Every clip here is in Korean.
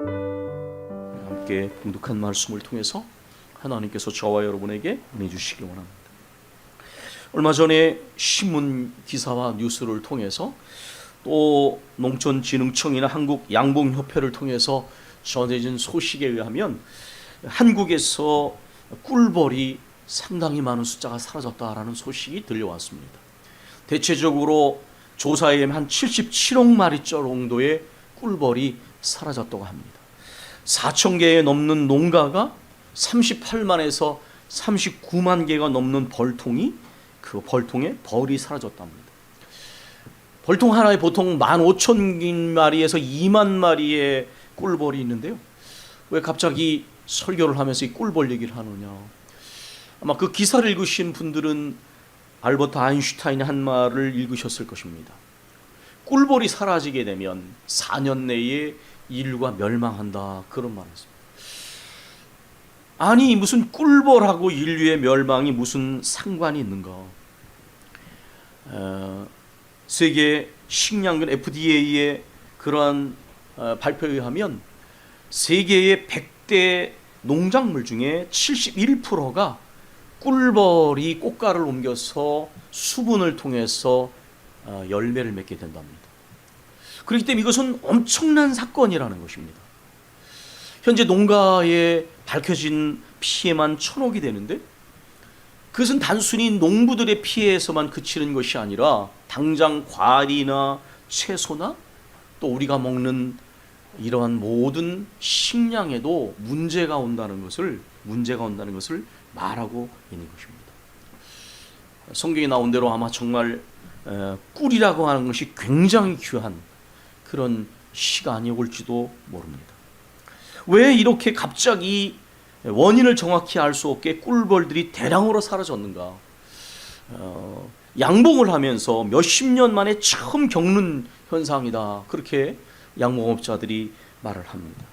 함께 봉독한 말씀을 통해서 하나님께서 저와 여러분에게 은혜 주시기 원합니다. 얼마 전에 신문 기사와 뉴스를 통해서 또 농촌진흥청이나 한국양봉협회를 통해서 전해진 소식에 의하면 한국에서 꿀벌이 상당히 많은 숫자가 사라졌다라는 소식이 들려왔습니다. 대체적으로 조사에 의하면 한 77억 마리 정도의 꿀벌이 사라졌다고 합니다. 4천 개에 넘는 농가가 38만에서 39만 개가 넘는 벌통이 그 벌통에 벌이 사라졌답니다. 벌통 하나에 보통 15,000마리에서 2만 마리의 꿀벌이 있는데요. 왜 갑자기 설교를 하면서 이 꿀벌 얘기를 하느냐. 아마 그 기사를 읽으신 분들은 알버트 아인슈타인의 한 말을 읽으셨을 것입니다. 꿀벌이 사라지게 되면 4년 내에 인류가 멸망한다, 그런 말을 했습니다. 아니 무슨 꿀벌하고 인류의 멸망이 무슨 상관이 있는가. 세계 식량관 FDA의 그러한 발표에 의하면 세계의 100대 농작물 중에 71%가 꿀벌이 꽃가를 옮겨서 수분을 통해서 열매를 맺게 된답니다. 그렇기 때문에 이것은 엄청난 사건이라는 것입니다. 현재 농가에 밝혀진 피해만 1,000억이 되는데 그것은 단순히 농부들의 피해에서만 그치는 것이 아니라 당장 과일이나 채소나 또 우리가 먹는 이러한 모든 식량에도 문제가 온다는 것을 말하고 있는 것입니다. 성경에 나온 대로 아마 정말 꿀이라고 하는 것이 굉장히 귀한 그런 시간이 올지도 모릅니다. 왜 이렇게 갑자기 원인을 정확히 알 수 없게 꿀벌들이 대량으로 사라졌는가? 양봉을 하면서 몇십 년 만에 처음 겪는 현상이다, 그렇게 양봉업자들이 말을 합니다.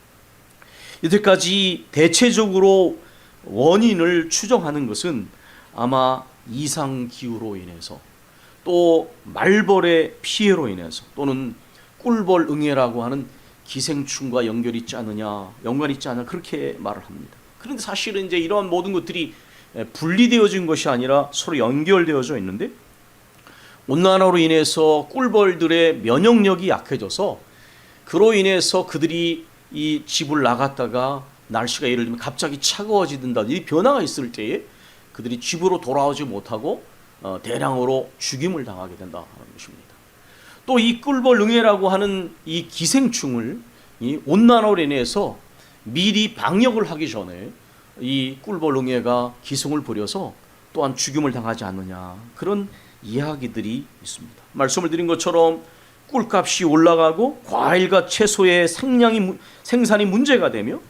이때까지 대체적으로 원인을 추정하는 것은 아마 이상기후로 인해서 또 말벌의 피해로 인해서 또는 꿀벌 응애라고 하는 기생충과 연관이 있지 않느냐 그렇게 말을 합니다. 그런데 사실은 이제 이러한 모든 것들이 분리되어진 것이 아니라 서로 연결되어져 있는데 온난화로 인해서 꿀벌들의 면역력이 약해져서 그로 인해서 그들이 이 집을 나갔다가 날씨가 예를 들면 갑자기 차가워지든다 이 변화가 있을 때에 그들이 집으로 돌아오지 못하고 대량으로 죽임을 당하게 된다는 것입니다. 또 이 꿀벌 응애라고 하는 이 기생충을 이 온난화로 인해서 미리 방역을 하기 전에 이 꿀벌 응애가 기승을 부려서 또한 죽임을 당하지 않느냐, 그런 이야기들이 있습니다. 말씀을 드린 것처럼 꿀값이 올라가고 과일과 채소의 생산이 문제가 되며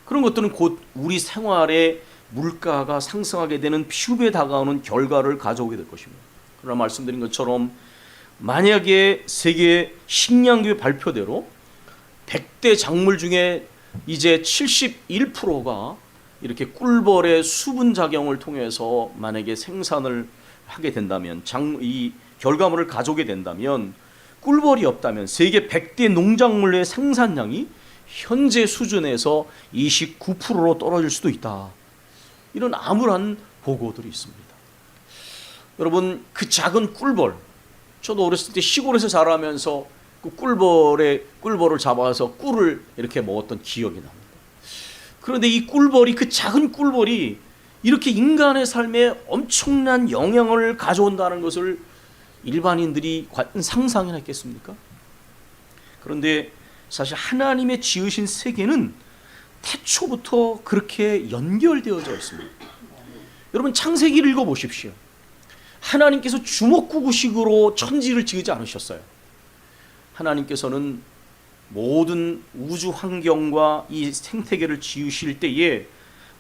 그런 것들은 곧 우리 생활의 물가가 상승하게 되는 피부에 다가오는 결과를 가져오게 될 것입니다. 그러나 말씀드린 것처럼 만약에 세계 식량기구의 발표대로 100대 작물 중에 이제 71%가 이렇게 꿀벌의 수분 작용을 통해서 만약에 생산을 하게 된다면 이 결과물을 가져오게 된다면 꿀벌이 없다면 세계 100대 농작물의 생산량이 현재 수준에서 29%로 떨어질 수도 있다. 이런 암울한 보고들이 있습니다. 여러분, 그 작은 꿀벌, 저도 어렸을 때 시골에서 자라면서 그 꿀벌을 잡아서 꿀을 이렇게 먹었던 기억이 납니다. 그런데 이 꿀벌이, 그 작은 꿀벌이 이렇게 인간의 삶에 엄청난 영향을 가져온다는 것을 일반인들이 과연 상상이나 했겠습니까? 그런데 사실 하나님의 지으신 세계는 태초부터 그렇게 연결되어져 있습니다. 여러분, 창세기를 읽어보십시오. 하나님께서 주먹구구식으로 천지를 지으지 않으셨어요. 하나님께서는 모든 우주 환경과 이 생태계를 지으실 때에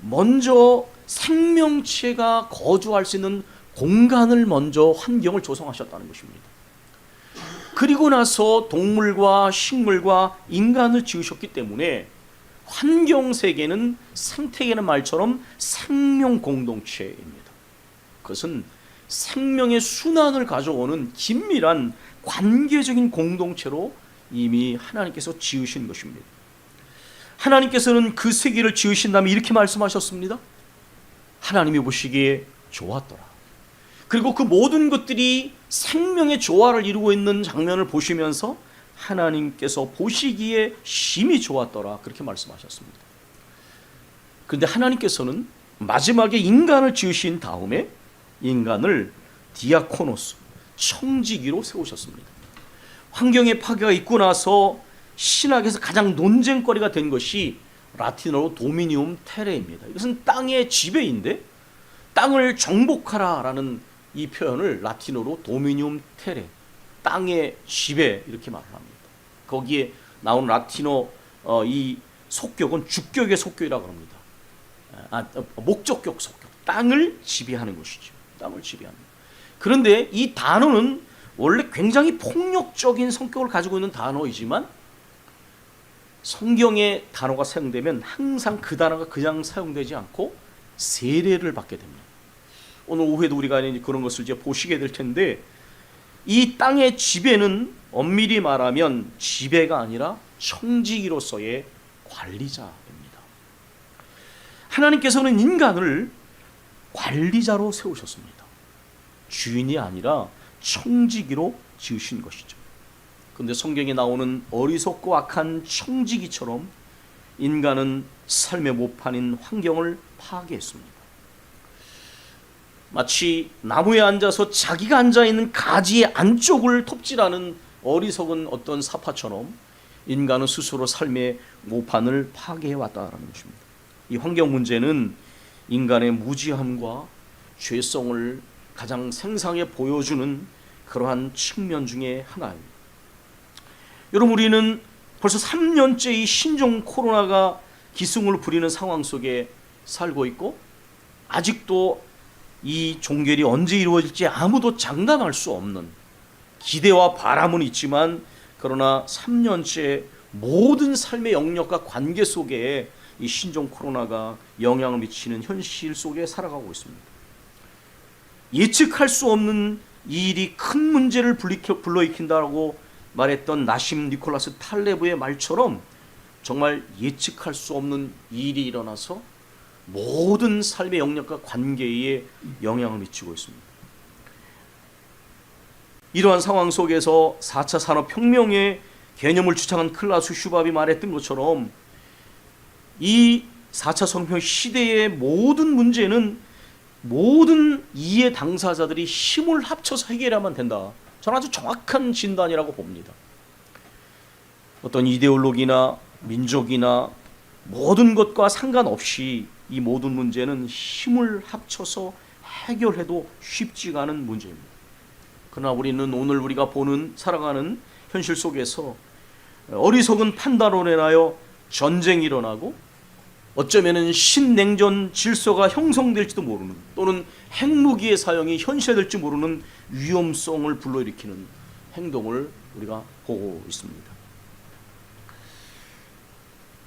먼저 생명체가 거주할 수 있는 공간을 먼저 환경을 조성하셨다는 것입니다. 그리고 나서 동물과 식물과 인간을 지으셨기 때문에 환경세계는 생태계는 말처럼 생명 공동체입니다. 그것은 생명의 순환을 가져오는 긴밀한 관계적인 공동체로 이미 하나님께서 지으신 것입니다. 하나님께서는 그 세계를 지으신 다음에 이렇게 말씀하셨습니다. 하나님이 보시기에 좋았더라. 그리고 그 모든 것들이 생명의 조화를 이루고 있는 장면을 보시면서 하나님께서 보시기에 심히 좋았더라, 그렇게 말씀하셨습니다. 그런데 하나님께서는 마지막에 인간을 지으신 다음에 인간을 디아코노스, 청지기로 세우셨습니다. 환경의 파괴가 있고 나서 신학에서 가장 논쟁거리가 된 것이 라틴어로 도미니움 테레입니다. 이것은 땅의 지배인데, 땅을 정복하라라는 이 표현을 라틴어로 도미니움 테레, 땅의 지배, 이렇게 말을 합니다. 거기에 나온 라틴어 이 속격은 주격의 속격이라고 합니다. 목적격 속격, 땅을 지배하는 것이죠. 땅을 지배하는. 그런데 이 단어는 원래 굉장히 폭력적인 성격을 가지고 있는 단어이지만 성경의 단어가 사용되면 항상 그 단어가 그냥 사용되지 않고 세례를 받게 됩니다. 오늘 오후에도 우리가 그런 것을 이제 보시게 될 텐데, 이 땅의 지배는 엄밀히 말하면 지배가 아니라 청지기로서의 관리자입니다. 하나님께서는 인간을 관리자로 세우셨습니다. 주인이 아니라 청지기로 지으신 것이죠. 그런데 성경에 나오는 어리석고 악한 청지기처럼 인간은 삶의 모판인 환경을 파괴했습니다. 마치 나무에 앉아서 자기가 앉아있는 가지의 안쪽을 톱질하는 어리석은 어떤 사파처럼 인간은 스스로 삶의 모판을 파괴해왔다는 것입니다. 이 환경 문제는 인간의 무지함과 죄성을 가장 생생하게 보여주는 그러한 측면 중에 하나입니다. 여러분, 우리는 벌써 3년째 이 신종 코로나가 기승을 부리는 상황 속에 살고 있고, 아직도 이 종결이 언제 이루어질지 아무도 장담할 수 없는 기대와 바람은 있지만, 그러나 3년째 모든 삶의 영역과 관계 속에 이 신종 코로나가 영향을 미치는 현실 속에 살아가고 있습니다. 예측할 수 없는 이 일이 큰 문제를 불러일으킨다고 말했던 나심 니콜라스 탈레브의 말처럼 정말 예측할 수 없는 일이 일어나서 모든 삶의 영역과 관계에 영향을 미치고 있습니다. 이러한 상황 속에서 4차 산업혁명의 개념을 주창한 클라우스 슈밥이 말했던 것처럼 이 4차 산업혁명 시대의 모든 문제는 모든 이해 당사자들이 힘을 합쳐서 해결하면 된다. 저는 아주 정확한 진단이라고 봅니다. 어떤 이데올로기나 민족이나 모든 것과 상관없이 이 모든 문제는 힘을 합쳐서 해결해도 쉽지가 않은 문제입니다. 그러나 우리는 오늘 우리가 살아가는 현실 속에서 어리석은 판단으로 인하여 전쟁이 일어나고, 어쩌면은 신냉전 질서가 형성될지도 모르는, 또는 핵무기의 사용이 현실화될지 모르는 위험성을 불러일으키는 행동을 우리가 보고 있습니다.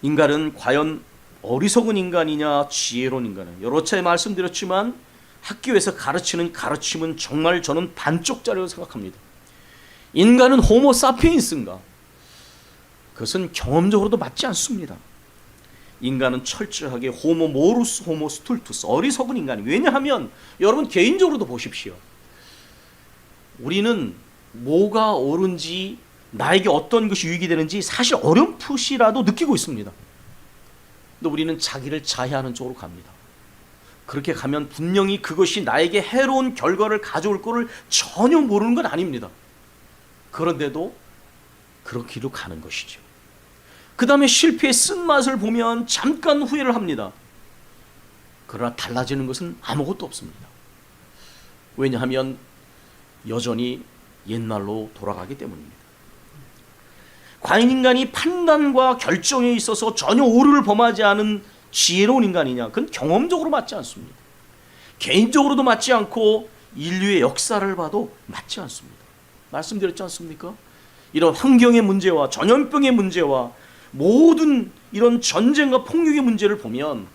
인간은 과연 어리석은 인간이냐 지혜로운 인간이냐, 여러 차례 말씀드렸지만 학교에서 가르치는 가르침은 정말 저는 반쪽짜리라고 생각합니다. 인간은 호모 사피엔스인가? 그것은 경험적으로도 맞지 않습니다. 인간은 철저하게 호모 모루스 호모 스툴투스, 어리석은 인간이. 왜냐하면 여러분 개인적으로도 보십시오. 우리는 뭐가 옳은지, 나에게 어떤 것이 유익이 되는지 사실 어렴풋이라도 느끼고 있습니다. 근데 우리는 자기를 자해하는 쪽으로 갑니다. 그렇게 가면 분명히 그것이 나에게 해로운 결과를 가져올 것을 전혀 모르는 건 아닙니다. 그런데도 그렇기로 가는 것이죠. 그 다음에 실패의 쓴맛을 보면 잠깐 후회를 합니다. 그러나 달라지는 것은 아무것도 없습니다. 왜냐하면 여전히 옛날로 돌아가기 때문입니다. 과연 인간이 판단과 결정에 있어서 전혀 오류를 범하지 않은 지혜로운 인간이냐? 그건 경험적으로 맞지 않습니다. 개인적으로도 맞지 않고 인류의 역사를 봐도 맞지 않습니다. 말씀드렸지 않습니까? 이런 환경의 문제와 전염병의 문제와 모든 이런 전쟁과 폭력의 문제를 보면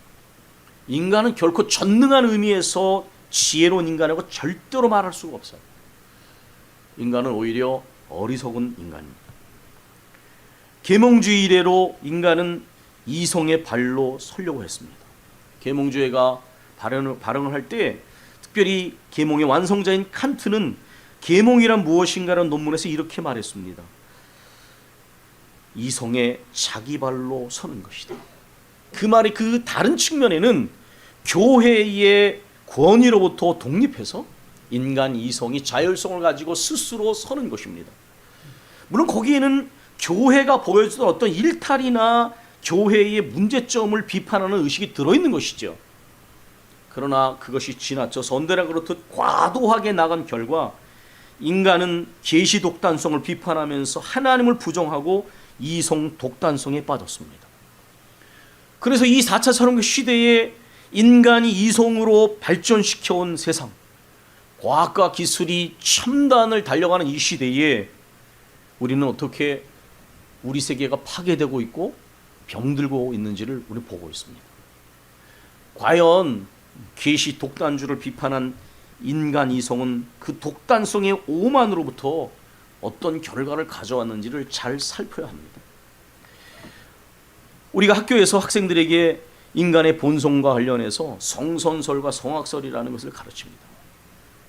인간은 결코 전능한 의미에서 지혜로운 인간이라고 절대로 말할 수가 없어요. 인간은 오히려 어리석은 인간입니다. 계몽주의 이래로 인간은 이성의 발로 서려고 했습니다. 계몽주의가 발행을 할 때 특별히 계몽의 완성자인 칸트는 계몽이란 무엇인가라는 논문에서 이렇게 말했습니다. 이성의 자기 발로 서는 것이다. 그 말이 그 다른 측면에는 교회의 권위로부터 독립해서 인간 이성이 자율성을 가지고 스스로 서는 것입니다. 물론 거기에는 교회가 보여주던 어떤 일탈이나 교회의 문제점을 비판하는 의식이 들어있는 것이죠. 그러나 그것이 지나쳐 언제나 그렇듯 과도하게 나간 결과 인간은 계시 독단성을 비판하면서 하나님을 부정하고 이성 독단성에 빠졌습니다. 그래서 이 4차 산업혁명 시대에 인간이 이성으로 발전시켜온 세상, 과학과 기술이 첨단을 달려가는 이 시대에 우리는 어떻게 우리 세계가 파괴되고 있고 병들고 있는지를 우리 보고 있습니다. 과연 계시 독단주를 비판한 인간 이성은 그 독단성의 오만으로부터 어떤 결과를 가져왔는지를 잘 살펴야 합니다. 우리가 학교에서 학생들에게 인간의 본성과 관련해서 성선설과 성악설이라는 것을 가르칩니다.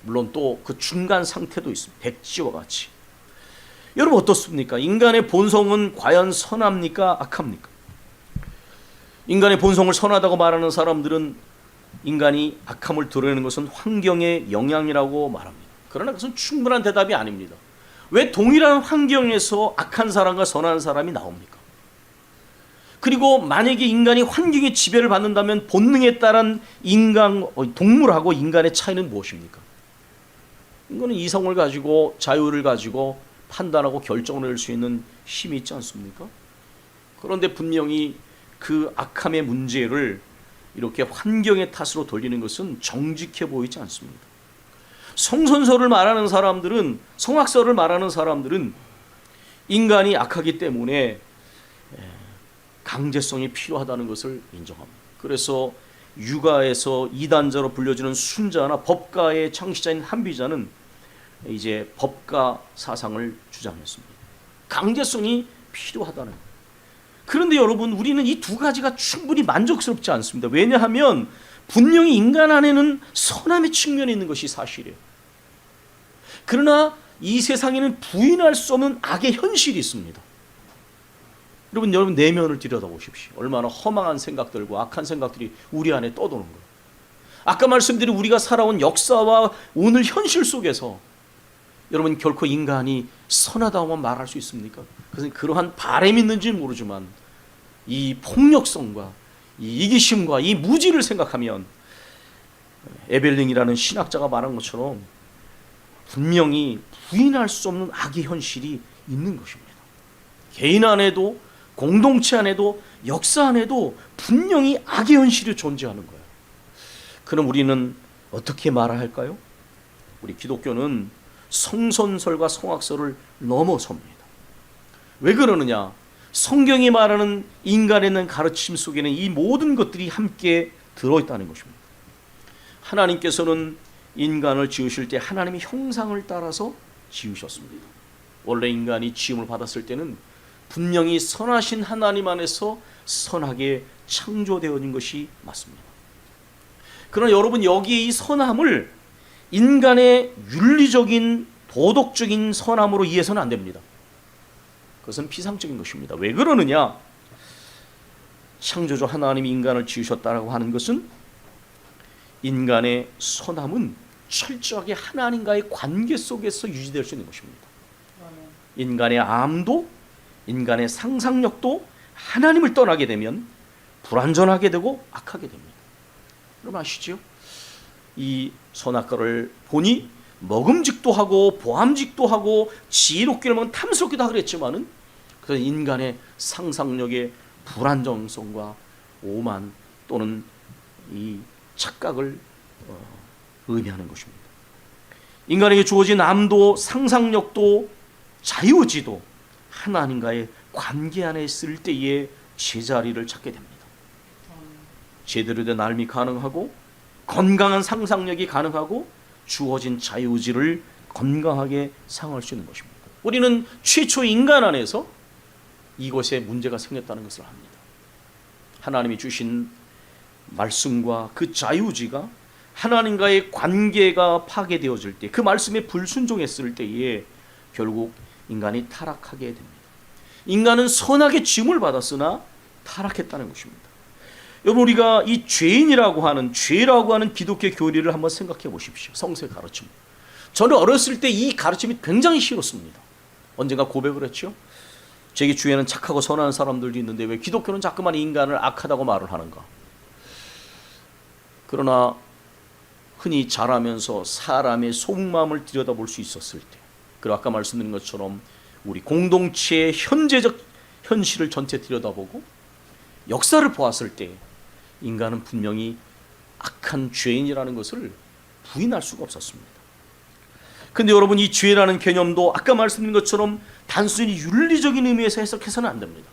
물론 또 그 중간 상태도 있습니다. 백지와 같이. 여러분 어떻습니까? 인간의 본성은 과연 선합니까? 악합니까? 인간의 본성을 선하다고 말하는 사람들은 인간이 악함을 드러내는 것은 환경의 영향이라고 말합니다. 그러나 그것은 충분한 대답이 아닙니다. 왜 동일한 환경에서 악한 사람과 선한 사람이 나옵니까? 그리고 만약에 인간이 환경의 지배를 받는다면 본능에 따른 동물하고 인간의 차이는 무엇입니까? 인간은 이성을 가지고 자유를 가지고 판단하고 결정을 내릴 수 있는 힘이 있지 않습니까? 그런데 분명히 그 악함의 문제를 이렇게 환경의 탓으로 돌리는 것은 정직해 보이지 않습니다. 성선설을 말하는 사람들은, 성악설을 말하는 사람들은 인간이 악하기 때문에 강제성이 필요하다는 것을 인정합니다. 그래서 유가에서 이단자로 불려지는 순자나 법가의 창시자인 한비자는 이제 법가 사상을 주장했습니다. 강제성이 필요하다는 거예요. 그런데 여러분, 우리는 이 두 가지가 충분히 만족스럽지 않습니다. 왜냐하면 분명히 인간 안에는 선함의 측면이 있는 것이 사실이에요. 그러나 이 세상에는 부인할 수 없는 악의 현실이 있습니다. 여러분 내면을 들여다보십시오. 얼마나 허망한 생각들과 악한 생각들이 우리 안에 떠도는 거예요. 아까 말씀드린 우리가 살아온 역사와 오늘 현실 속에서 여러분 결코 인간이 선하다고만 말할 수 있습니까? 그것은 그러한 바람이 있는지는 모르지만 이 폭력성과 이 이기심과 이 무지를 생각하면 에벨링이라는 신학자가 말한 것처럼 분명히 부인할 수 없는 악의 현실이 있는 것입니다. 개인 안에도 공동체 안에도 역사 안에도 분명히 악의 현실이 존재하는 거예요. 그럼 우리는 어떻게 말해야 할까요? 우리 기독교는 성선설과 성악설을 넘어섭니다. 왜 그러느냐? 성경이 말하는 인간에 있는 가르침 속에는 이 모든 것들이 함께 들어있다는 것입니다. 하나님께서는 인간을 지으실 때 하나님의 형상을 따라서 지으셨습니다. 원래 인간이 지음을 받았을 때는 분명히 선하신 하나님 안에서 선하게 창조되어진 것이 맞습니다. 그러나 여러분 여기에 이 선함을 인간의 윤리적인 도덕적인 선함으로 이해해서는 안 됩니다. 그것은 피상적인 것입니다. 왜 그러느냐? 창조주 하나님이 인간을 지으셨다고 하는 것은 인간의 선함은 철저하게 하나님과의 관계 속에서 유지될 수 있는 것입니다. 인간의 암도 인간의 상상력도 하나님을 떠나게 되면 불완전하게 되고 악하게 됩니다. 여러분 아시죠? 이 선악과를 보니 먹음직도 하고 보암직도 하고 지혜롭기를 먹은 탐스럽기도 하고 그랬지만은 그것은 인간의 상상력의 불안정성과 오만 또는 이 착각을 의미하는 것입니다. 인간에게 주어진 암도 상상력도 자유의지도 하나님과의 관계 안에 있을 때에 제자리를 찾게 됩니다. 제대로 된 삶이 가능하고 건강한 상상력이 가능하고 주어진 자유의지를 건강하게 사용할 수 있는 것입니다. 우리는 최초 인간 안에서 이것에 문제가 생겼다는 것을 압니다. 하나님이 주신 말씀과 그 자유의지가 하나님과의 관계가 파괴되어질 때, 그 말씀에 불순종했을 때에 결국 인간이 타락하게 됩니다. 인간은 선악의 지음을 받았으나 타락했다는 것입니다. 여러분, 우리가 이 죄라고 하는 기독교 교리를 한번 생각해 보십시오. 성서의 가르침. 저는 어렸을 때 이 가르침이 굉장히 싫었습니다. 언젠가 고백을 했죠. 제게 주위에는 착하고 선한 사람들도 있는데 왜 기독교는 자꾸만 인간을 악하다고 말을 하는가. 그러나 흔히 자라면서 사람의 속마음을 들여다볼 수 있었을 때, 그리고 아까 말씀드린 것처럼 우리 공동체의 현재적 현실을 전체 들여다보고 역사를 보았을 때 인간은 분명히 악한 죄인이라는 것을 부인할 수가 없었습니다. 근데 여러분, 이 죄라는 개념도 아까 말씀드린 것처럼 단순히 윤리적인 의미에서 해석해서는 안 됩니다.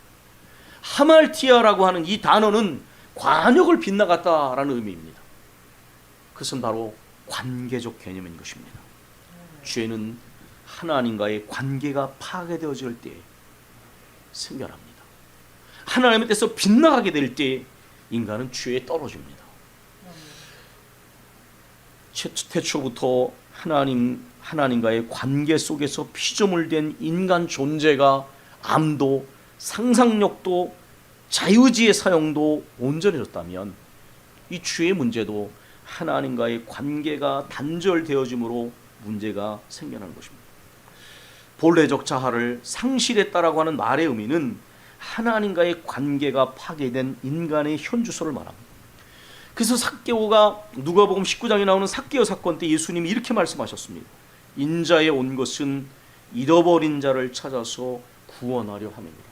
하말티아라고 하는 이 단어는 관역을 빗나갔다라는 의미입니다. 그것은 바로 관계적 개념인 것입니다. 죄는 하나님과의 관계가 파괴되어질 때 생겨납니다. 하나님의 뜻에서 빗나가게 될 때 인간은 죄에 떨어집니다. 태초부터 하나님과의 관계 속에서 피조물 된 인간 존재가 암도 상상력도 자유지의 사용도 온전해졌다면 이 죄의 문제도 하나님과의 관계가 단절되어짐으로 문제가 생겨나는 것입니다. 본래적 자아를 상실했다라고 하는 말의 의미는 하나님과의 관계가 파괴된 인간의 현주소를 말합니다. 그래서 삭개오가 누가복음 19장에 나오는 삭개오 사건 때 예수님이 이렇게 말씀하셨습니다. 인자에 온 것은 잃어버린 자를 찾아서 구원하려 함이니라.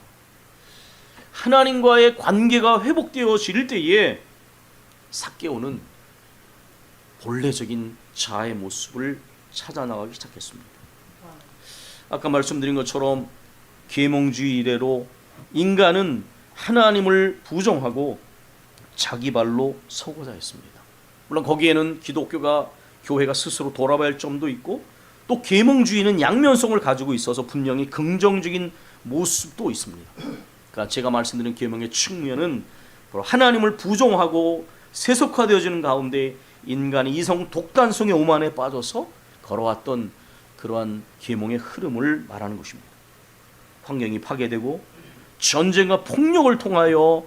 하나님과의 관계가 회복되어질 때에 삭개오는 본래적인 자아의 모습을 찾아나가기 시작했습니다. 아까 말씀드린 것처럼 계몽주의 이래로 인간은 하나님을 부정하고 자기 발로 서고자 했습니다. 물론 거기에는 교회가 스스로 돌아봐야 할 점도 있고, 또 계몽주의는 양면성을 가지고 있어서 분명히 긍정적인 모습도 있습니다. 그러니까 제가 말씀드린 계몽의 측면은 바로 하나님을 부정하고 세속화되어지는 가운데 인간이 이성 독단성의 오만에 빠져서 걸어왔던 그러한 계몽의 흐름을 말하는 것입니다. 환경이 파괴되고 전쟁과 폭력을 통하여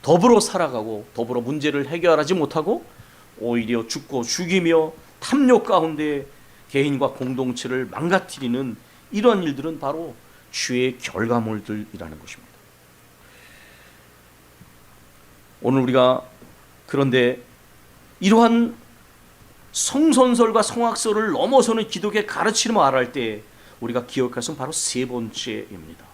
더불어 살아가고 더불어 문제를 해결하지 못하고 오히려 죽고 죽이며 탐욕 가운데 개인과 공동체를 망가뜨리는 이러한 일들은 바로 죄의 결과물들이라는 것입니다. 오늘 우리가 그런데 이러한 성선설과 성악설을 넘어서는 기독교의 가르침을 말할 때 우리가 기억할 것은 바로 세 번째입니다.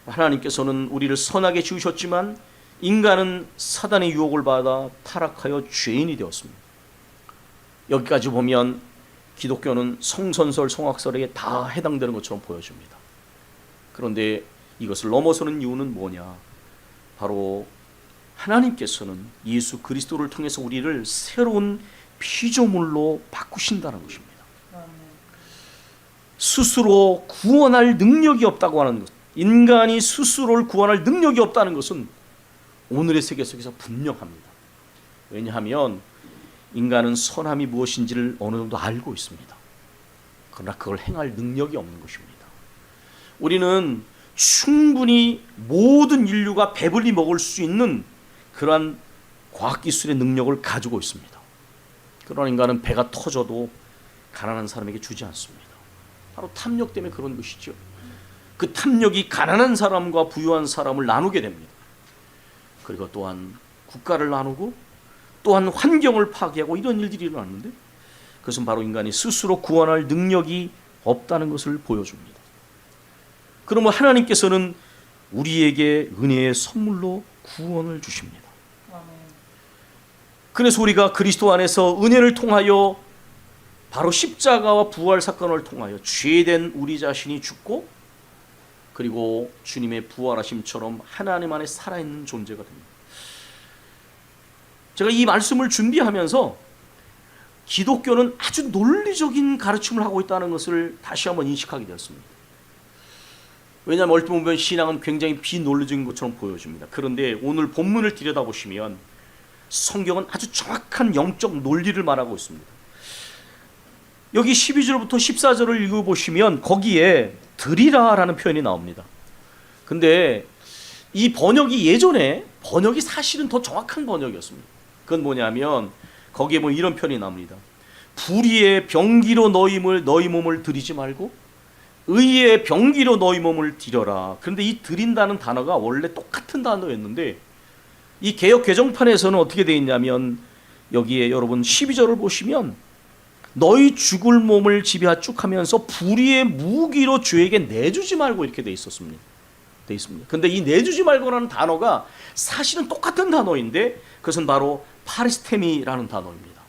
하나님께서는 우리를 선하게 지으셨지만 인간은 사단의 유혹을 받아 타락하여 죄인이 되었습니다. 여기까지 보면 기독교는 성선설, 성악설에게 다 해당되는 것처럼 보여집니다. 그런데 이것을 넘어서는 이유는 뭐냐? 바로 하나님께서는 예수 그리스도를 통해서 우리를 새로운 피조물로 바꾸신다는 것입니다. 스스로 구원할 능력이 없다고 하는 것, 인간이 스스로를 구원할 능력이 없다는 것은 오늘의 세계 속에서 분명합니다. 왜냐하면 인간은 선함이 무엇인지를 어느 정도 알고 있습니다. 그러나 그걸 행할 능력이 없는 것입니다. 우리는 충분히 모든 인류가 배불리 먹을 수 있는 그러한 과학기술의 능력을 가지고 있습니다. 그러나 인간은 배가 터져도 가난한 사람에게 주지 않습니다. 바로 탐욕 때문에 그런 것이죠. 그 탐욕이 가난한 사람과 부유한 사람을 나누게 됩니다. 그리고 또한 국가를 나누고 또한 환경을 파괴하고 이런 일들이 일어났는데 그것은 바로 인간이 스스로 구원할 능력이 없다는 것을 보여줍니다. 그러면 하나님께서는 우리에게 은혜의 선물로 구원을 주십니다. 그래서 우리가 그리스도 안에서 은혜를 통하여 바로 십자가와 부활 사건을 통하여 죄된 우리 자신이 죽고 그리고 주님의 부활하심처럼 하나님 안에 살아있는 존재가 됩니다. 제가 이 말씀을 준비하면서 기독교는 아주 논리적인 가르침을 하고 있다는 것을 다시 한번 인식하게 되었습니다. 왜냐하면 얼핏 보면 신앙은 굉장히 비논리적인 것처럼 보여집니다. 그런데 오늘 본문을 들여다보시면 성경은 아주 정확한 영적 논리를 말하고 있습니다. 여기 12절부터 14절을 읽어보시면 거기에 드리라 라는 표현이 나옵니다. 근데 이 번역이 예전에 번역이 사실은 더 정확한 번역이었습니다. 그건 뭐냐면 거기에 보면 이런 표현이 나옵니다. 불의의 병기로 너희 몸을 드리지 말고 의의 병기로 너희 몸을 드려라. 그런데 이 드린다는 단어가 원래 똑같은 단어였는데 이 개역 개정판에서는 어떻게 되어 있냐면 여기에 여러분 12절을 보시면 너희 죽을 몸을 지배하 쭉 하면서 불의의 무기로 죄에게 내주지 말고 이렇게 되어 있습니다. 근데 이 내주지 말고라는 단어가 사실은 똑같은 단어인데 그것은 바로 파리스테미라는 단어입니다.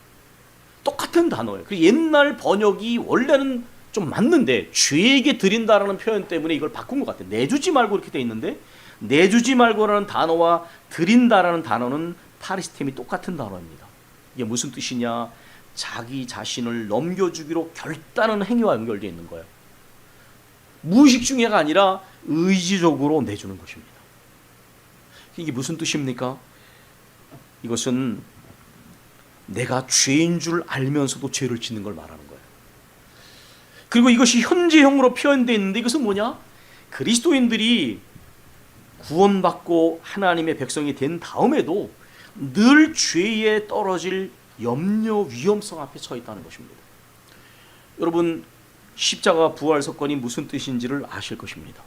똑같은 단어예요. 그 옛날 번역이 원래는 좀 맞는데 죄에게 드린다라는 표현 때문에 이걸 바꾼 것 같아요. 내주지 말고 이렇게 돼 있는데 내주지 말고라는 단어와 드린다라는 단어는 파리스템이 똑같은 단어입니다. 이게 무슨 뜻이냐? 자기 자신을 넘겨주기로 결단하는 행위와 연결되어 있는 거예요. 무의식 중에가 아니라 의지적으로 내주는 것입니다. 이게 무슨 뜻입니까? 이것은 내가 죄인 줄 알면서도 죄를 짓는 걸 말하는 거예요. 그리고 이것이 현재형으로 표현되어 있는데 이것은 뭐냐? 그리스도인들이 구원받고 하나님의 백성이 된 다음에도 늘 죄에 떨어질 염려, 위험성 앞에 서 있다는 것입니다. 여러분, 십자가 부활 사건이 무슨 뜻인지를 아실 것입니다.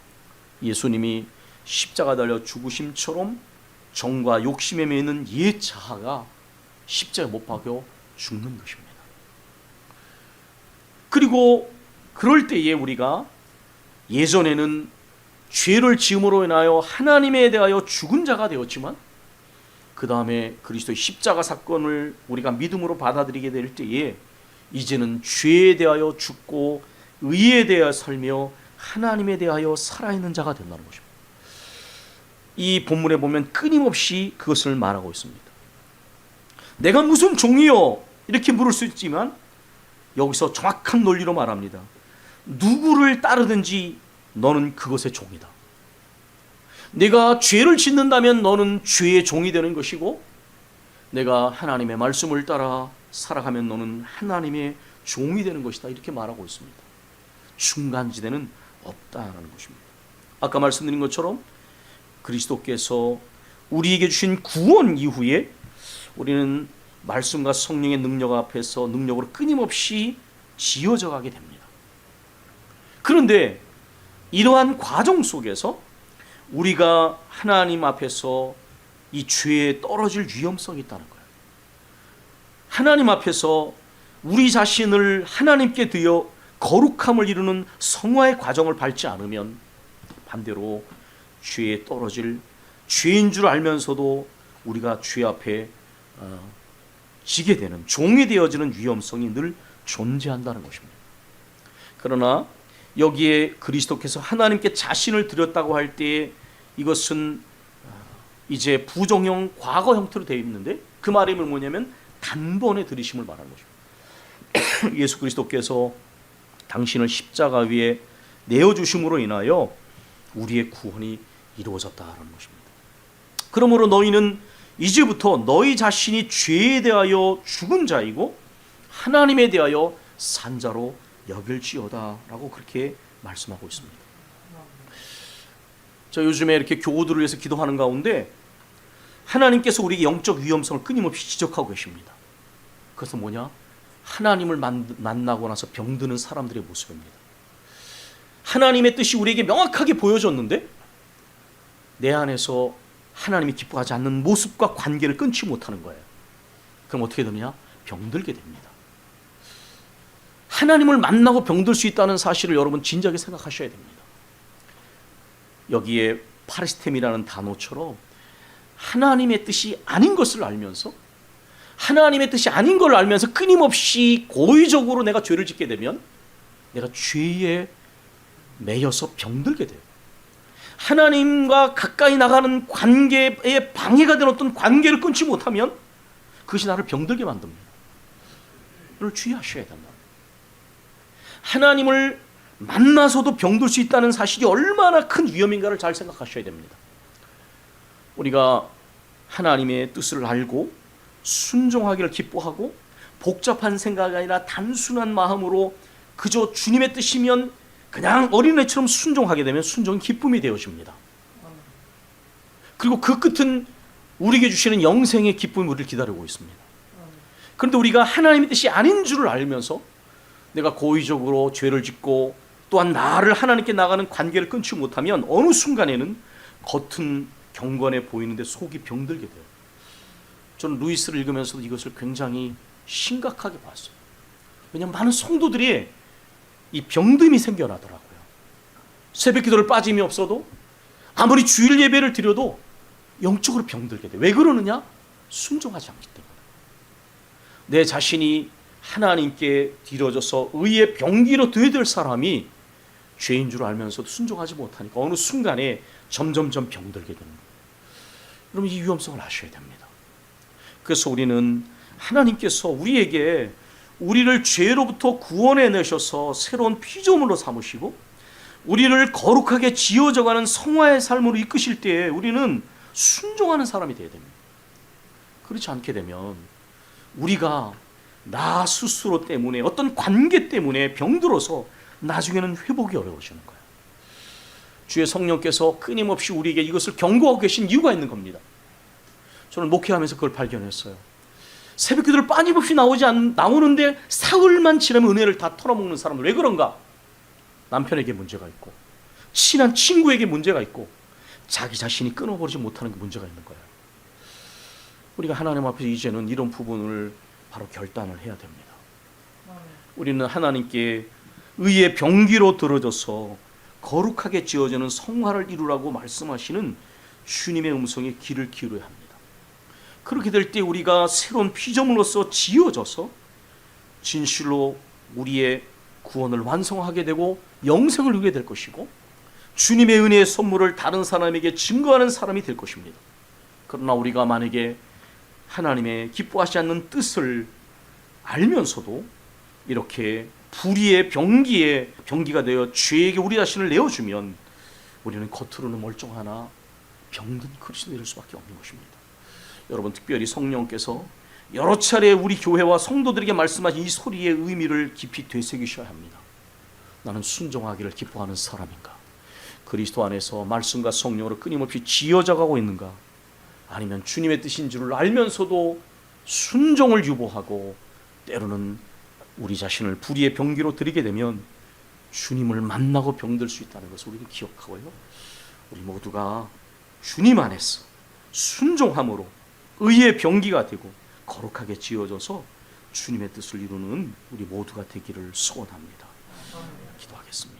예수님이 십자가 달려 죽으심처럼 정과 욕심에 매는 옛 자아가 십자가에 못 박혀 죽는 것입니다. 그리고 그럴 때에 우리가 예전에는 죄를 지음으로 인하여 하나님에 대하여 죽은 자가 되었지만 그 다음에 그리스도의 십자가 사건을 우리가 믿음으로 받아들이게 될 때에 이제는 죄에 대하여 죽고 의에 대하여 살며 하나님에 대하여 살아있는 자가 된다는 것입니다. 이 본문에 보면 끊임없이 그것을 말하고 있습니다. 내가 무슨 종이요? 이렇게 물을 수 있지만 여기서 정확한 논리로 말합니다. 누구를 따르든지 너는 그것의 종이다. 내가 죄를 짓는다면 너는 죄의 종이 되는 것이고 내가 하나님의 말씀을 따라 살아가면 너는 하나님의 종이 되는 것이다. 이렇게 말하고 있습니다. 중간지대는 없다라는 것입니다. 아까 말씀드린 것처럼 그리스도께서 우리에게 주신 구원 이후에 우리는 말씀과 성령의 능력 앞에서 능력으로 끊임없이 지어져 가게 됩니다. 그런데 이러한 과정 속에서 우리가 하나님 앞에서 이 죄에 떨어질 위험성이 있다는 거예요. 하나님 앞에서 우리 자신을 하나님께 드려 거룩함을 이루는 성화의 과정을 밟지 않으면 반대로 죄에 떨어질 죄인 줄 알면서도 우리가 죄 앞에 지게 되는 종이 되어지는 위험성이 늘 존재한다는 것입니다. 그러나 여기에 그리스도께서 하나님께 자신을 드렸다고 할 때에 이것은 이제 부정형 과거 형태로 되어 있는데 그 말이 뭐냐면 단번에 드리심을 말하는 것입니다. 예수 그리스도께서 당신을 십자가 위에 내어주심으로 인하여 우리의 구원이 이루어졌다는 것입니다. 그러므로 너희는 이제부터 너희 자신이 죄에 대하여 죽은 자이고 하나님에 대하여 산 자로 여길지어다 라고 그렇게 말씀하고 있습니다. 저 요즘에 이렇게 교우들을 위해서 기도하는 가운데 하나님께서 우리에게 영적 위험성을 끊임없이 지적하고 계십니다. 그것은 뭐냐? 하나님을 만나고 나서 병드는 사람들의 모습입니다. 하나님의 뜻이 우리에게 명확하게 보여졌는데 내 안에서 하나님이 기뻐하지 않는 모습과 관계를 끊지 못하는 거예요. 그럼 어떻게 되느냐? 병들게 됩니다. 하나님을 만나고 병들 수 있다는 사실을 여러분 진지하게 생각하셔야 됩니다. 여기에 파리스템이라는 단어처럼 하나님의 뜻이 아닌 것을 알면서 하나님의 뜻이 아닌 걸 알면서 끊임없이 고의적으로 내가 죄를 짓게 되면 내가 죄에 매여서 병들게 돼요. 하나님과 가까이 나가는 관계에 방해가 되는 어떤 관계를 끊지 못하면 그것이 나를 병들게 만듭니다. 이걸 주의하셔야 된다. 하나님을 만나서도 병들 수 있다는 사실이 얼마나 큰 위험인가를 잘 생각하셔야 됩니다. 우리가 하나님의 뜻을 알고 순종하기를 기뻐하고 복잡한 생각이 아니라 단순한 마음으로 그저 주님의 뜻이면 그냥 어린애처럼 순종하게 되면 순종은 기쁨이 되어집니다. 그리고 그 끝은 우리에게 주시는 영생의 기쁨이 우리를 기다리고 있습니다. 그런데 우리가 하나님의 뜻이 아닌 줄을 알면서 내가 고의적으로 죄를 짓고 또한 나를 하나님께 나가는 관계를 끊지 못하면 어느 순간에는 겉은 경건해 보이는데 속이 병들게 돼요. 저는 루이스를 읽으면서도 이것을 굉장히 심각하게 봤어요. 왜냐하면 많은 성도들이 이 병듦이 생겨나더라고요. 새벽 기도를 빠짐이 없어도 아무리 주일 예배를 드려도 영적으로 병들게 돼요. 왜 그러느냐? 순종하지 않기 때문에. 내 자신이 하나님께 드려져서 의의 병기로 되어야 될 사람이 죄인 줄 알면서도 순종하지 못하니까 어느 순간에 점점점 병들게 되는 거예요. 여러분, 이 위험성을 아셔야 됩니다. 그래서 우리는 하나님께서 우리에게 우리를 죄로부터 구원해 내셔서 새로운 피조물로 삼으시고 우리를 거룩하게 지어져가는 성화의 삶으로 이끄실 때에 우리는 순종하는 사람이 되어야 됩니다. 그렇지 않게 되면 우리가 나 스스로 때문에 어떤 관계 때문에 병들어서 나중에는 회복이 어려워지는 거예요. 주의 성령께서 끊임없이 우리에게 이것을 경고하고 계신 이유가 있는 겁니다. 저는 목회하면서 그걸 발견했어요. 새벽 기도를 빠짐없이 나오는데 사흘만 지나면 은혜를 다 털어먹는 사람들, 왜 그런가? 남편에게 문제가 있고 친한 친구에게 문제가 있고 자기 자신이 끊어버리지 못하는 게 문제가 있는 거예요. 우리가 하나님 앞에서 이제는 이런 부분을 바로 결단을 해야 됩니다. 우리는 하나님께 의의 병기로 들어져서 거룩하게 지어지는 성화를 이루라고 말씀하시는 주님의 음성에 귀를 기울여야 합니다. 그렇게 될 때 우리가 새로운 피조물로서 지어져서 진실로 우리의 구원을 완성하게 되고 영생을 누리게 될 것이고 주님의 은혜의 선물을 다른 사람에게 증거하는 사람이 될 것입니다. 그러나 우리가 만약에 하나님의 기뻐하지 않는 뜻을 알면서도 이렇게 불의의 병기가 되어 죄에게 우리 자신을 내어주면 우리는 겉으로는 멀쩡하나 병든 그리스도인이 될 수밖에 없는 것입니다. 여러분, 특별히 성령께서 여러 차례 우리 교회와 성도들에게 말씀하신 이 소리의 의미를 깊이 되새기셔야 합니다. 나는 순종하기를 기뻐하는 사람인가? 그리스도 안에서 말씀과 성령으로 끊임없이 지어져가고 있는가? 아니면 주님의 뜻인 줄을 알면서도 순종을 유보하고 때로는 우리 자신을 불의의 병기로 들이게 되면 주님을 만나고 병들 수 있다는 것을 우리는 기억하고요. 우리 모두가 주님 안에서 순종함으로 의의 병기가 되고 거룩하게 지어져서 주님의 뜻을 이루는 우리 모두가 되기를 소원합니다. 기도하겠습니다.